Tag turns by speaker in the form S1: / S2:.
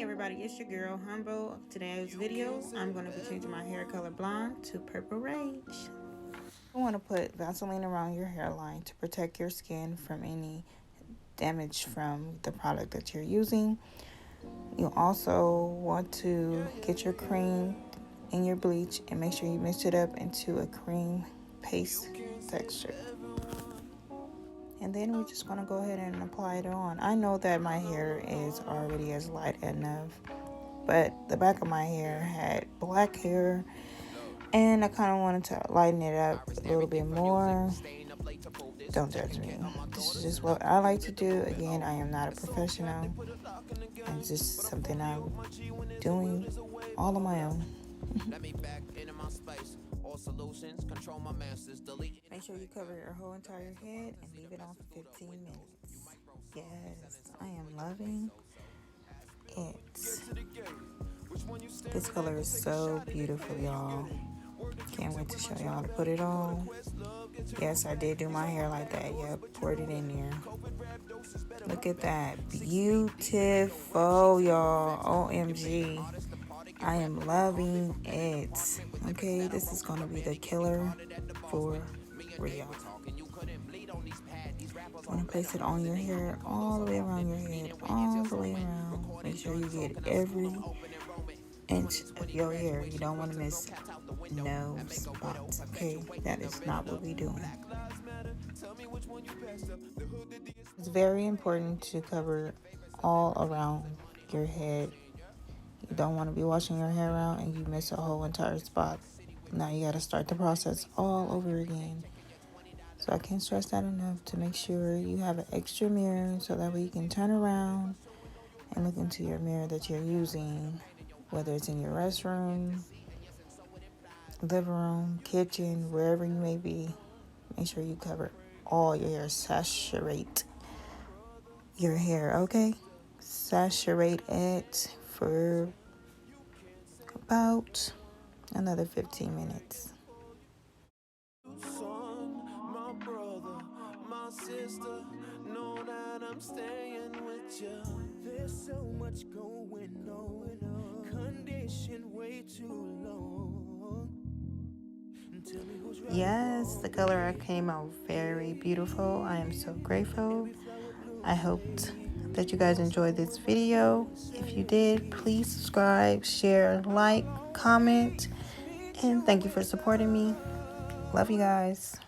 S1: Everybody, it's your girl Humble. Today's video, I'm going to be changing my hair color blonde to Purple Rage. You want to put Vaseline around your hairline to protect your skin from any damage from the product that you're using. You also want to get your cream and your bleach and make sure you mix it up into a cream paste texture. And then we're just going to go ahead and apply it on. I know that my hair is already as light enough, but the back of my hair had black hair, and I kind of wanted to lighten it up a little bit more. Don't judge me. This is just what I like to do. Again, I am not a professional. It's just something I'm doing all on my own. Make sure you cover your whole entire head and leave it on for 15 minutes. Yes, I am loving it. This color is so beautiful, y'all. Can't wait to show y'all how to put it on. Yes, I did do my hair like that. Yep, poured it in there. Look at that. Beautiful, y'all. OMG. I am loving it. Okay, this is going to be the killer for real. Want to place it on your hair, all the way around your head, all the way around. Make sure you get every inch of your hair. You don't want to miss no spots. Okay, that is not what we're doing. It's very important to cover all around your head. You don't want to be washing your hair out and you miss a whole entire spot. Now you got to start the process all over again. So I can't stress that enough, to make sure you have an extra mirror so that way you can turn around and look into your mirror that you're using, whether it's in your restroom, living room, kitchen, wherever you may be. Make sure you cover all your hair. Saturate your hair, okay? Saturate it for about another 15 minutes.
S2: Sister, know that I'm staying with you. There's so much going on. Condition way too long.
S1: Yes, the color came out very beautiful. I am so grateful. I hoped that you guys enjoyed this video. If you did, please subscribe, share, like, comment, and thank you for supporting me. Love you guys.